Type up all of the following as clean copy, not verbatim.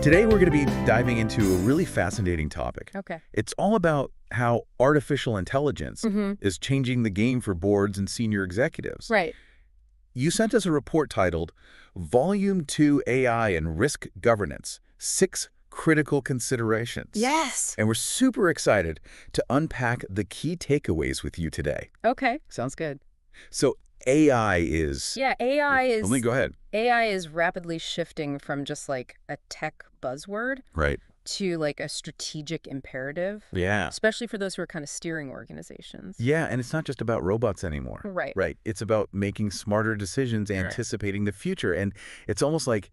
Today, we're going to be diving into a really fascinating topic. Okay. It's all about how artificial intelligence Mm-hmm. is changing the game for boards and senior executives. Right. You sent us a report titled Volume 2 AI and Risk Governance, 6 Critical Considerations. Yes. And we're super excited to unpack the key takeaways with you today. Okay. Sounds good. So AI is... Yeah, Let me go ahead. AI is rapidly shifting from just like a tech buzzword Right. to like a strategic imperative, Yeah. especially for those who are kind of steering organizations. Yeah, and it's not just about robots anymore. Right. Right. It's about making smarter decisions, anticipating the future. And it's almost like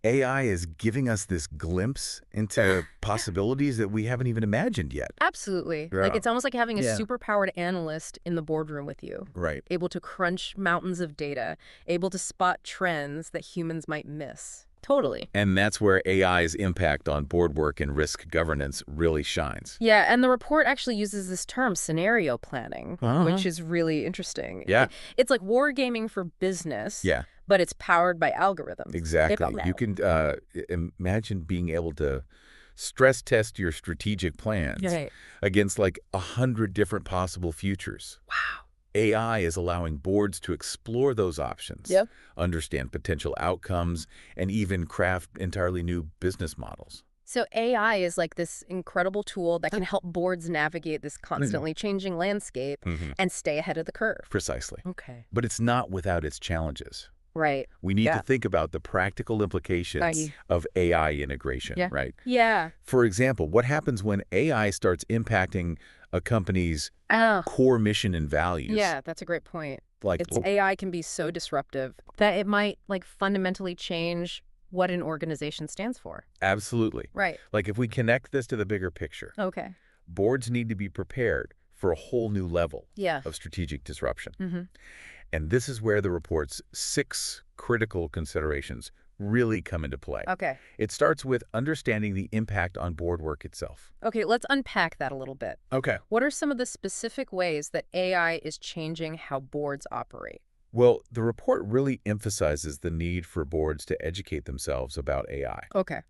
AI is giving us this glimpse into possibilities that we haven't even imagined yet. Absolutely. Yeah. Like it's almost like having a Yeah. superpowered analyst in the boardroom with you, Right. able to crunch mountains of data, able to spot trends that humans might miss. Totally. And that's where AI's impact on board work and risk governance really shines. Yeah, and the report actually uses this term, scenario planning, which is really interesting. Yeah. It's like wargaming for business, Yeah, but it's powered by algorithms. exactly. You can imagine being able to stress test your strategic plans Right. against like 100 different possible futures. Wow. AI is allowing boards to explore those options, Yep. understand potential outcomes, and even craft entirely new business models. So AI is like this incredible tool that can help boards navigate this constantly changing landscape and stay ahead of the curve. Precisely. Okay. But it's not without its challenges. Right. We need Yeah. to think about the practical implications Right. of AI integration, Yeah. right? Yeah. For example, what happens when AI starts impacting a company's Oh. core mission and values? Yeah, that's a great point. Like, AI can be so disruptive that it might like fundamentally change what an organization stands for. absolutely. Right. Like if we connect this to the bigger picture, Okay. boards need to be prepared for a whole new level Yeah. of strategic disruption. Mm-hmm. And this is where the report's 6 critical considerations really come into play. Okay. It starts with understanding the impact on board work itself. Okay, let's unpack that a little bit. Okay. What are some of the specific ways that AI is changing how boards operate? Well, the report really emphasizes the need for boards to educate themselves about AI. Okay.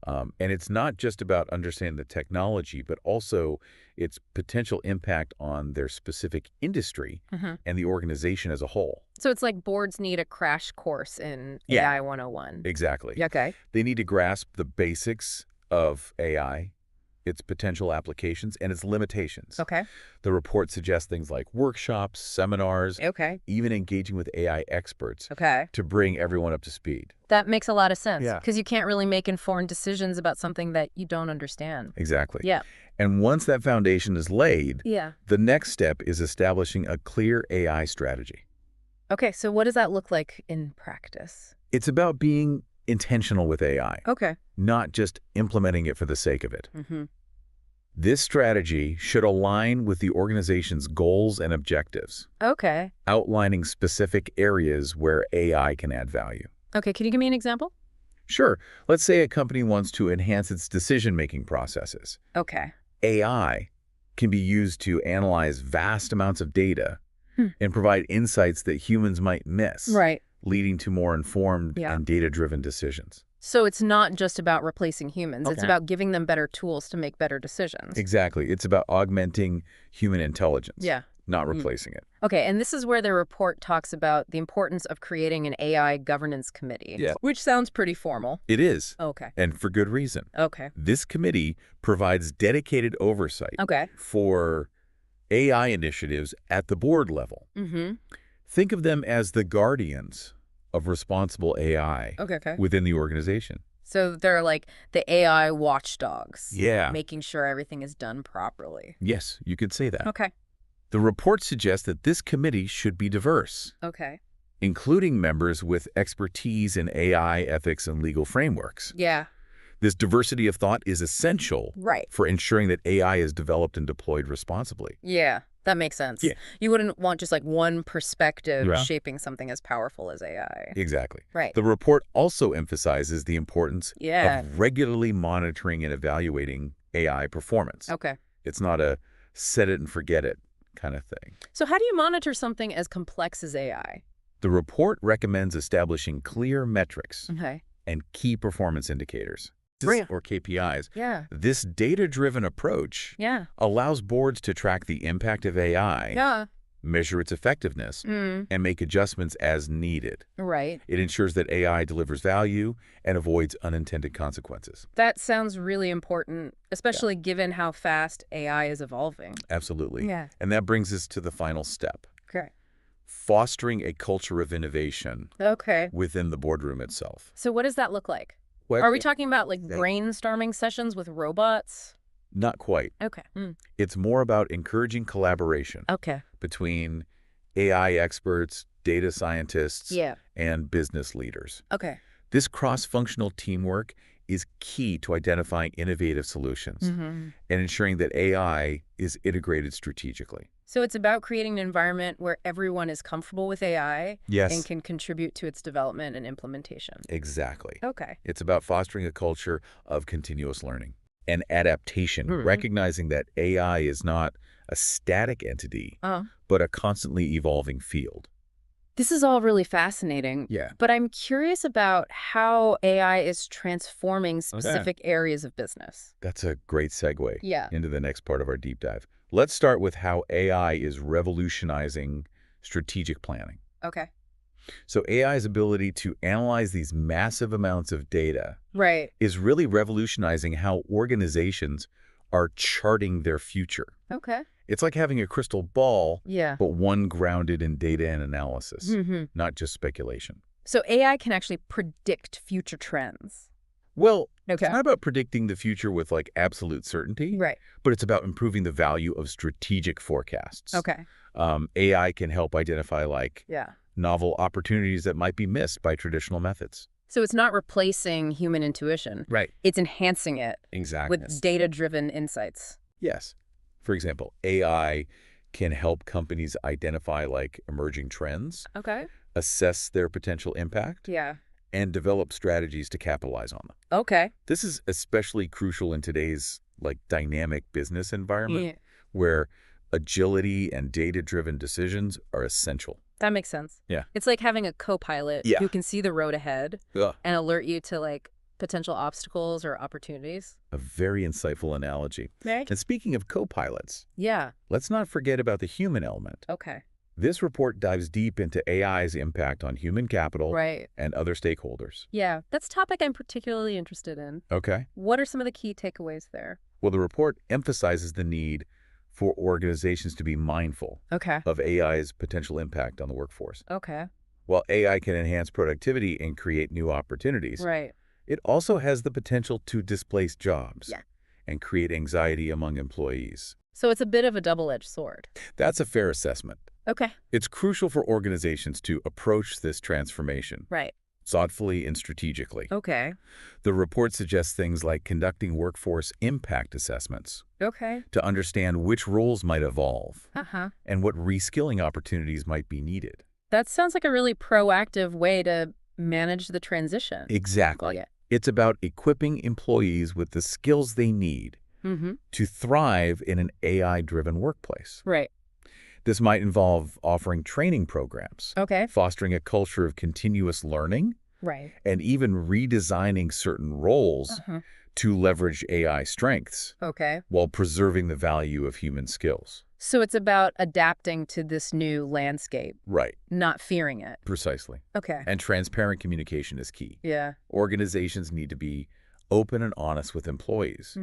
And it's not just about understanding the technology, but also its potential impact on their specific industry Mm-hmm. and the organization as a whole. So it's like boards need a crash course in Yeah. AI 101. Exactly. Yeah, okay. They need to grasp the basics of AI, its potential applications, and its limitations. Okay. The report suggests things like workshops, seminars, Okay. even engaging with AI experts Okay. to bring everyone up to speed. That makes a lot of sense. Yeah. Because you can't really make informed decisions about something that you don't understand. Exactly. Yeah. And once that foundation is laid, Yeah. the next step is establishing a clear AI strategy. Okay, so what does that look like in practice? It's about being intentional with AI, Okay. not just implementing it for the sake of it. Mm-hmm. This strategy should align with the organization's goals and objectives, Okay. outlining specific areas where AI can add value. Okay, can you give me an example? Sure, let's say a company wants to enhance its decision-making processes. Okay. AI can be used to analyze vast amounts of data and provide insights that humans might miss, Right. leading to more informed Yeah. and data-driven decisions. So it's not just about replacing humans. It's Okay. about giving them better tools to make better decisions. Exactly. It's about augmenting human intelligence, Yeah. not replacing it. Okay, and this is where the report talks about the importance of creating an AI governance committee, Yeah. which sounds pretty formal. It is, Okay. and for good reason. Okay. This committee provides dedicated oversight Okay. for AI initiatives at the board level. Mm-hmm. Think of them as the guardians of responsible AI Okay. within the organization. So they're like the AI watchdogs. Yeah. Making sure everything is done properly. Yes, you could say that. Okay. The report suggests that this committee should be diverse, Okay. including members with expertise in AI ethics and legal frameworks. Yeah. This diversity of thought is essential Right. for ensuring that AI is developed and deployed responsibly. Yeah. That makes sense. Yeah. You wouldn't want just like one perspective Yeah. shaping something as powerful as AI. Exactly. Right. The report also emphasizes the importance Yeah. of regularly monitoring and evaluating AI performance. Okay. It's not a set it and forget it kind of thing. So how do you monitor something as complex as AI? The report recommends establishing clear metrics Okay. and key performance indicators. or KPIs. Yeah. This data-driven approach Yeah. allows boards to track the impact of AI, Yeah. measure its effectiveness, and make adjustments as needed. Right. It ensures that AI delivers value and avoids unintended consequences. That sounds really important, especially given how fast AI is evolving. Absolutely. Yeah. And that brings us to the final step, Okay. fostering a culture of innovation Okay. within the boardroom itself. So what does that look like? Well, Are we talking about like brainstorming sessions with robots? Not quite. Okay. It's more about encouraging collaboration Okay. between AI experts, data scientists, Yeah. and business leaders. Okay. This cross-functional teamwork is key to identifying innovative solutions and ensuring that AI is integrated strategically. So it's about creating an environment where everyone is comfortable with AI and can contribute to its development and implementation. Exactly. Okay. It's about fostering a culture of continuous learning and adaptation, recognizing that AI is not a static entity, but a constantly evolving field. This is all really fascinating. Yeah. But I'm curious about how AI is transforming specific areas of business. That's a great segue Yeah. into the next part of our deep dive. Let's start with how AI is revolutionizing strategic planning. Okay. So AI's ability to analyze these massive amounts of data Right. is really revolutionizing how organizations are charting their future. Okay. It's like having a crystal ball, Yeah. but one grounded in data and analysis, not just speculation. So AI can actually predict future trends. Well, Okay. it's not about predicting the future with like absolute certainty, Right. but it's about improving the value of strategic forecasts. Okay. AI can help identify like Yeah. novel opportunities that might be missed by traditional methods. So it's not replacing human intuition. Right. It's enhancing it Exactly. with data-driven insights. Yes. For example, AI can help companies identify like emerging trends, Okay. assess their potential impact, Yeah. and develop strategies to capitalize on them. Okay. This is especially crucial in today's like dynamic business environment Yeah. where agility and data-driven decisions are essential. That makes sense. Yeah. It's like having a co-pilot Yeah. who can see the road ahead Ugh. and alert you to like potential obstacles or opportunities. A very insightful analogy. Right. And speaking of co-pilots, Yeah. let's not forget about the human element. Okay. This report dives deep into AI's impact on human capital Right. and other stakeholders. Yeah. That's a topic I'm particularly interested in. Okay. What are some of the key takeaways there? Well, the report emphasizes the need for organizations to be mindful Okay. of AI's potential impact on the workforce. Okay. While AI can enhance productivity and create new opportunities, Right. it also has the potential to displace jobs Yeah. and create anxiety among employees. So it's a bit of a double-edged sword. That's a fair assessment. Okay. It's crucial for organizations to approach this transformation Right. thoughtfully and strategically. Okay. The report suggests things like conducting workforce impact assessments Okay. to understand which roles might evolve Uh-huh. and what reskilling opportunities might be needed. That sounds like a really proactive way to manage the transition. Exactly. Yeah. It's about equipping employees with the skills they need to thrive in an AI-driven workplace. Right. This might involve offering training programs, Okay. fostering a culture of continuous learning, Right. and even redesigning certain roles to leverage AI strengths Okay. while preserving the value of human skills. So it's about adapting to this new landscape, Right. not fearing it. Precisely. Okay. And transparent communication is key. Yeah. Organizations need to be open and honest with employees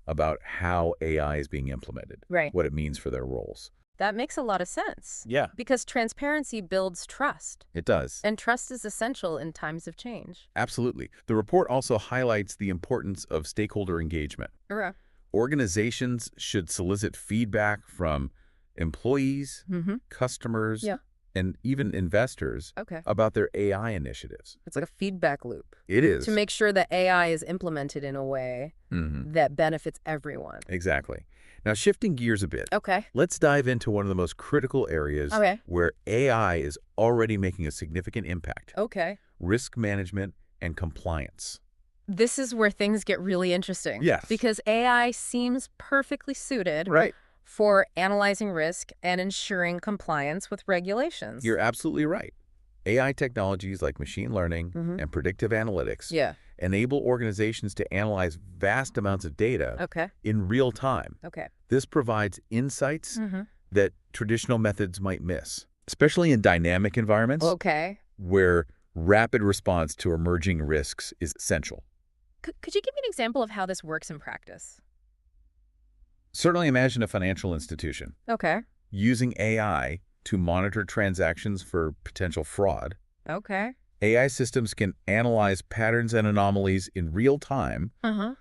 about how AI is being implemented, Right. what it means for their roles. That makes a lot of sense. Yeah, Because transparency builds trust, it does. and trust is essential in times of change. Absolutely. The report also highlights the importance of stakeholder engagement. Okay. Organizations should solicit feedback from employees, customers, Yeah. and even investors Okay. about their AI initiatives. It's like a feedback loop It is. to make sure that AI is implemented in a way that benefits everyone. Exactly. Now, shifting gears a bit, Okay. let's dive into one of the most critical areas Okay. where AI is already making a significant impact: Okay. risk management and compliance. This is where things get really interesting. Yes. Because AI seems perfectly suited Right. for analyzing risk and ensuring compliance with regulations. You're absolutely right. AI technologies like machine learning and predictive analytics Yeah. enable organizations to analyze vast amounts of data Okay. in real time. Okay. This provides insights that traditional methods might miss, especially in dynamic environments Okay. where rapid response to emerging risks is essential. Could you give me an example of how this works in practice? Certainly imagine a financial institution Okay. using AI to monitor transactions for potential fraud. Okay. AI systems can analyze patterns and anomalies in real time,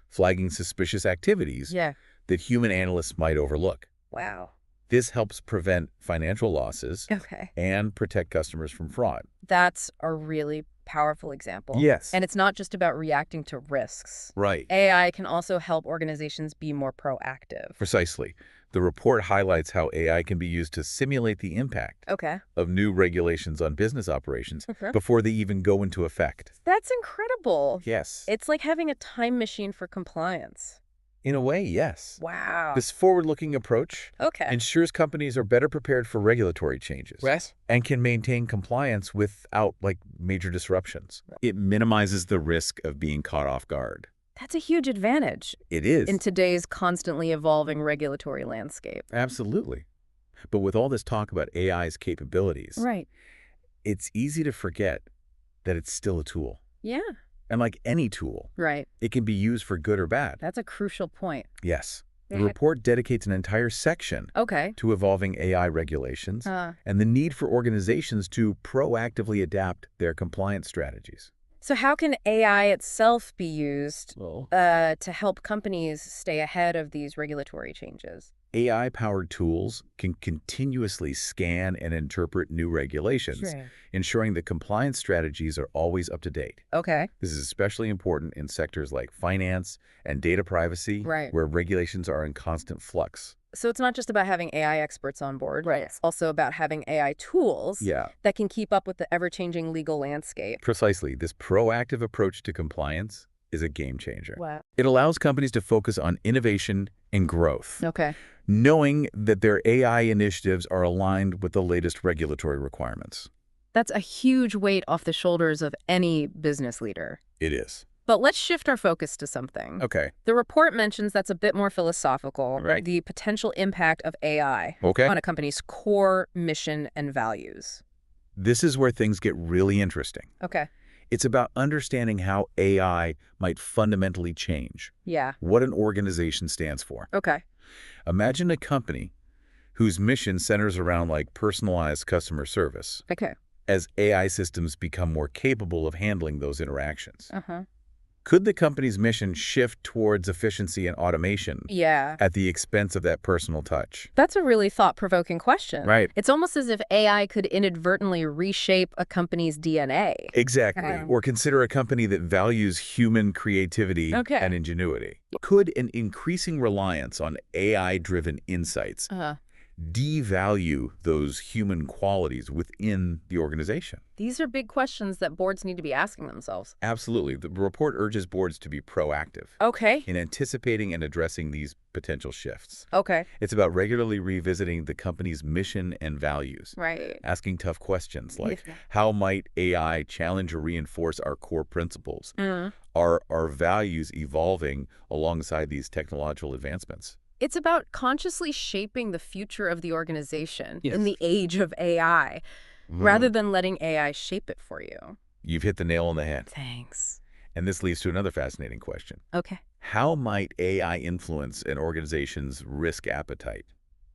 flagging suspicious activities Yeah. that human analysts might overlook. Wow. This helps prevent financial losses Okay. and protect customers from fraud. That's a really powerful example. Yes. And it's not just about reacting to risks. Right. AI can also help organizations be more proactive. Precisely. The report highlights how AI can be used to simulate the impact Okay. of new regulations on business operations before they even go into effect. That's incredible. Yes. It's like having a time machine for compliance. In a way, yes. Wow. This forward-looking approach Okay. ensures companies are better prepared for regulatory changes and can maintain compliance without, major disruptions. It minimizes the risk of being caught off guard. That's a huge advantage It is. in today's constantly evolving regulatory landscape. Absolutely. But with all this talk about AI's capabilities, Right. it's easy to forget that it's still a tool. Yeah. And like any tool, Right. it can be used for good or bad. That's a crucial point. Yes. The report dedicates an entire section Okay. to evolving AI regulations and the need for organizations to proactively adapt their compliance strategies. So how can AI itself be used Well, to help companies stay ahead of these regulatory changes? AI-powered tools can continuously scan and interpret new regulations, ensuring that compliance strategies are always up to date. Okay. This is especially important in sectors like finance and data privacy, Right. where regulations are in constant flux. So it's not just about having AI experts on board. Right. It's also about having AI tools that can keep up with the ever-changing legal landscape. Precisely. This proactive approach to compliance is a game changer. Wow. It allows companies to focus on innovation and growth, Okay. knowing that their AI initiatives are aligned with the latest regulatory requirements. That's a huge weight off the shoulders of any business leader. It is. But let's shift our focus to something. Okay. The report mentions that's a bit more philosophical, Right. the potential impact of AI on a company's core mission and values. This is where things get really interesting. Okay. It's about understanding how AI might fundamentally change Yeah. what an organization stands for. Okay. Imagine a company whose mission centers around personalized customer service Okay. as AI systems become more capable of handling those interactions. Uh-huh. Could the company's mission shift towards efficiency and automation Yeah. at the expense of that personal touch? That's a really thought-provoking question. Right. It's almost as if AI could inadvertently reshape a company's DNA. Exactly. Or consider a company that values human creativity and ingenuity. Could an increasing reliance on AI-driven insights devalue those human qualities within the organization? These are big questions that boards need to be asking themselves. Absolutely. The report urges boards to be proactive Okay. in anticipating and addressing these potential shifts. Okay. It's about regularly revisiting the company's mission and values, Right. asking tough questions like, how might AI challenge or reinforce our core principles? Are our values evolving alongside these technological advancements? It's about consciously shaping the future of the organization in the age of AI, rather than letting AI shape it for you. You've hit the nail on the head. Thanks. And this leads to another fascinating question. Okay. How might AI influence an organization's risk appetite?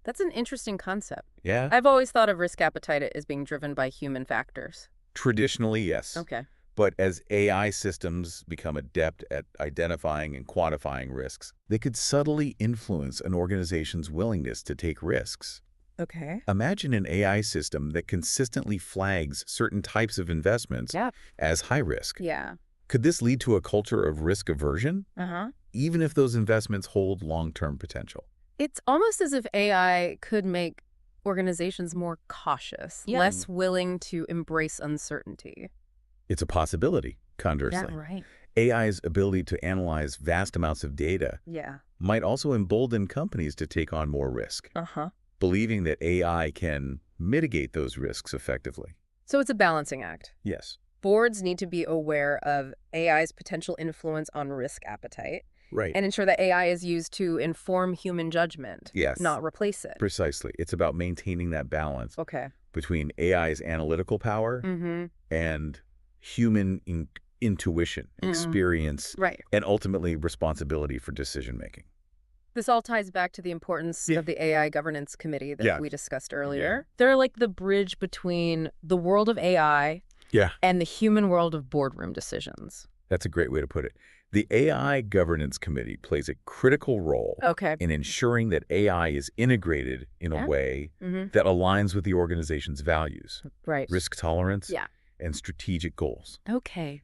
That's an interesting concept. Yeah? I've always thought of risk appetite as being driven by human factors. Traditionally, yes. Okay. But as AI systems become adept at identifying and quantifying risks, they could subtly influence an organization's willingness to take risks. Okay. Imagine an AI system that consistently flags certain types of investments as high risk. Yeah. Could this lead to a culture of risk aversion, even if those investments hold long-term potential? It's almost as if AI could make organizations more cautious, less willing to embrace uncertainty. It's a possibility, conversely. Yeah, right. AI's ability to analyze vast amounts of data might also embolden companies to take on more risk, believing that AI can mitigate those risks effectively. So it's a balancing act. Yes. boards need to be aware of AI's potential influence on risk appetite. Right. And ensure that AI is used to inform human judgment, Yes. not replace it. Precisely. It's about maintaining that balance Okay. between AI's analytical power and human intuition, experience, and ultimately responsibility for decision-making. This all ties back to the importance of the AI governance committee that we discussed earlier. They're like the bridge between the world of AI and the human world of boardroom decisions. That's a great way to put it. The AI Governance Committee plays a critical role in ensuring that AI is integrated in a way that aligns with the organization's values, risk tolerance, and strategic goals.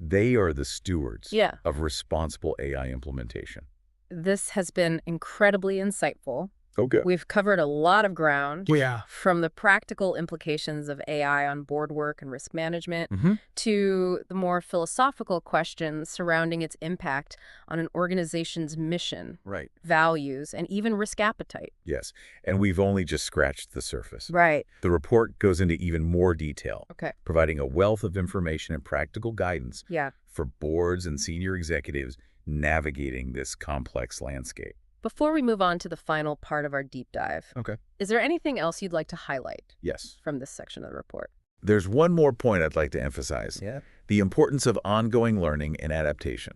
They are the stewards of responsible AI implementation. This has been incredibly insightful. Okay. We've covered a lot of ground. From the practical implications of AI on board work and risk management to the more philosophical questions surrounding its impact on an organization's mission, values, and even risk appetite. Yes, and we've only just scratched the surface. The report goes into even more detail, providing a wealth of information and practical guidance for boards and senior executives navigating this complex landscape. Before we move on to the final part of our deep dive, is there anything else you'd like to highlight from this section of the report? There's one more point I'd like to emphasize. The importance of ongoing learning and adaptation.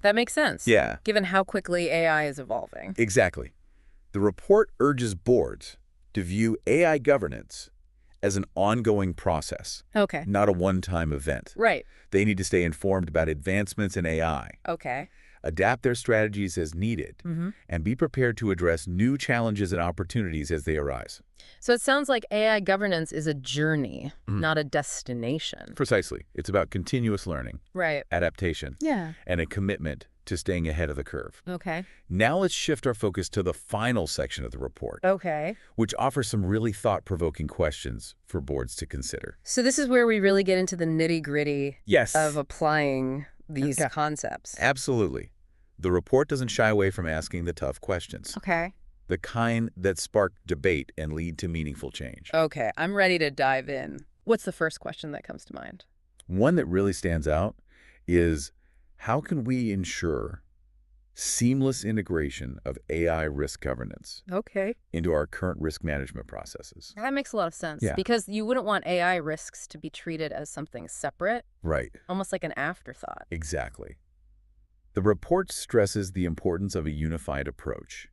That makes sense. Given how quickly AI is evolving. Exactly. The report urges boards to view AI governance as an ongoing process, not a one-time event. They need to stay informed about advancements in AI. Adapt their strategies as needed, and be prepared to address new challenges and opportunities as they arise. So it sounds like AI governance is a journey, not a destination. Precisely. It's about continuous learning, adaptation, and a commitment to staying ahead of the curve. Now let's shift our focus to the final section of the report, which offers some really thought-provoking questions for boards to consider. So this is where we really get into the nitty-gritty of applying these concepts. Absolutely. The report doesn't shy away from asking the tough questions. The kind that spark debate and lead to meaningful change. I'm ready to dive in. What's the first question that comes to mind? One that really stands out is, how can we ensure seamless integration of AI risk governance into our current risk management processes? That makes a lot of sense because you wouldn't want AI risks to be treated as something separate. Almost like an afterthought. Exactly. The report stresses the importance of a unified approach.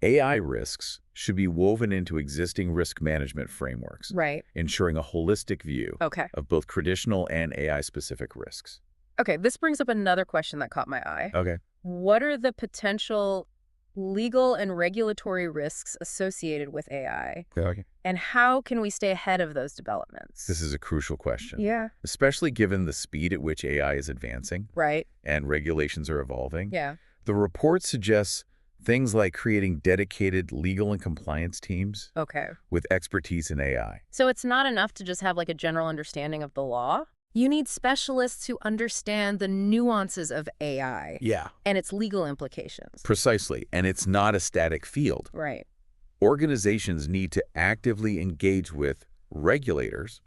AI risks should be woven into existing risk management frameworks, ensuring a holistic view of both traditional and AI-specific risks. This brings up another question that caught my eye. What are the potential legal and regulatory risks associated with AI? And how can we stay ahead of those developments? This is a crucial question. Especially given the speed at which AI is advancing and regulations are evolving. The report suggests things like creating dedicated legal and compliance teams with expertise in AI. So it's not enough to just have like a general understanding of the law? You need specialists who understand the nuances of AI and its legal implications. Precisely. And it's not a static field. Organizations need to actively engage with regulators,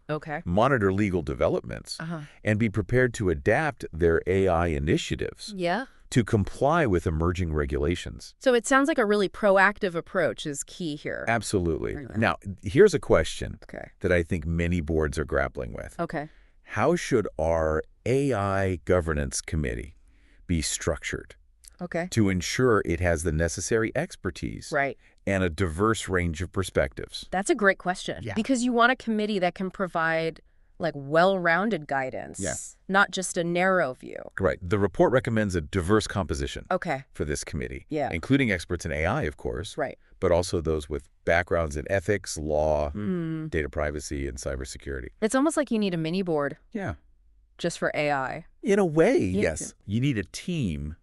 monitor legal developments, and be prepared to adapt their AI initiatives to comply with emerging regulations. So it sounds like a really proactive approach is key here. Absolutely. Now, here's a question that I think many boards are grappling with. How should our AI governance committee be structured to ensure it has the necessary expertise and a diverse range of perspectives? That's a great question because you want a committee that can provide like well-rounded guidance, not just a narrow view. The report recommends a diverse composition for this committee, including experts in AI, of course, but also those with backgrounds in ethics, law, data privacy, and cybersecurity. It's almost like you need a mini board just for AI. In a way, yes. You need a team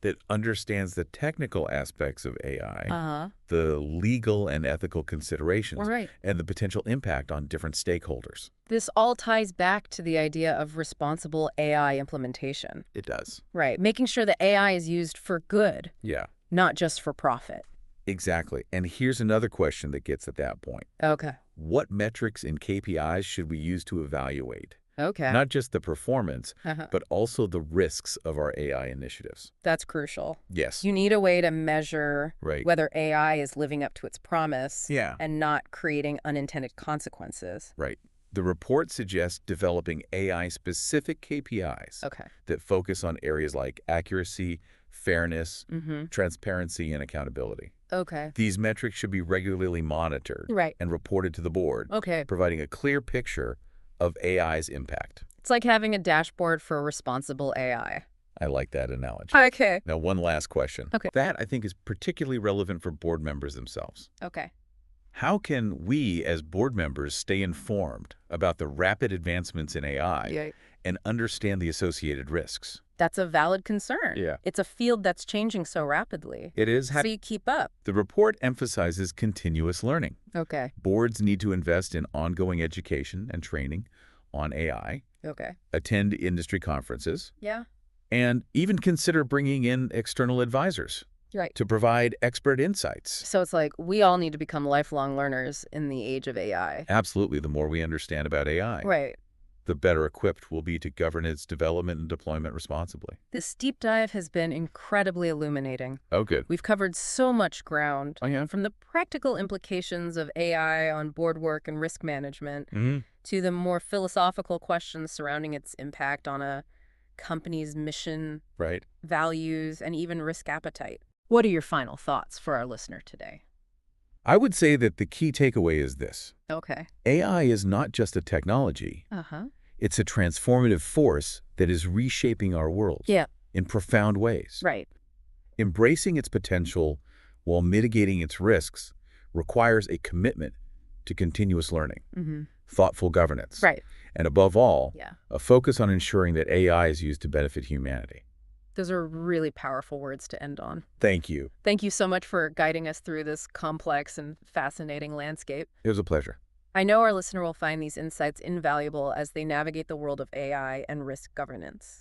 that understands the technical aspects of AI, the legal and ethical considerations, and the potential impact on different stakeholders. This all ties back to the idea of responsible AI implementation. It does. Making sure that AI is used for good, not just for profit. Exactly. And here's another question that gets at that point. Okay. What metrics and KPIs should we use to evaluate Okay. Not just the performance, Uh-huh. but also the risks of our AI initiatives. That's crucial. Yes. You need a way to measure Right. whether AI is living up to its promise Yeah. and not creating unintended consequences. Right. The report suggests developing AI-specific KPIs Okay. that focus on areas like accuracy, fairness, transparency, and accountability. Okay. These metrics should be regularly monitored Right. and reported to the board, Okay. providing a clear picture of AI's impact. It's like having a dashboard for responsible AI. I like that analogy. Okay. Now, one last question. Okay. That, I think, is particularly relevant for board members themselves. Okay. How can we, as board members, stay informed about the rapid advancements in AI and understand the associated risks? That's a valid concern. Yeah. It's a field that's changing so rapidly. It is. So you keep up. The report emphasizes continuous learning. Okay. Boards need to invest in ongoing education and training on AI, Okay. attend industry conferences, Yeah. and even consider bringing in external advisors Right. to provide expert insights. So it's like we all need to become lifelong learners in the age of AI. Absolutely. The more we understand about AI, Right. the better equipped we'll be to govern its development and deployment responsibly. This deep dive has been incredibly illuminating. Oh, good. We've covered so much ground, Oh, yeah? from the practical implications of AI on board work and risk management to the more philosophical questions surrounding its impact on a company's mission, Right. values, and even risk appetite. What are your final thoughts for our listener today? I would say that the key takeaway is this. Okay. AI is not just a technology. Uh-huh. It's a transformative force that is reshaping our world in profound ways. Right. Embracing its potential while mitigating its risks requires a commitment to continuous learning, thoughtful governance, and above all, a focus on ensuring that AI is used to benefit humanity. Those are really powerful words to end on. Thank you. Thank you so much for guiding us through this complex and fascinating landscape. It was a pleasure. I know our listener will find these insights invaluable as they navigate the world of AI and risk governance.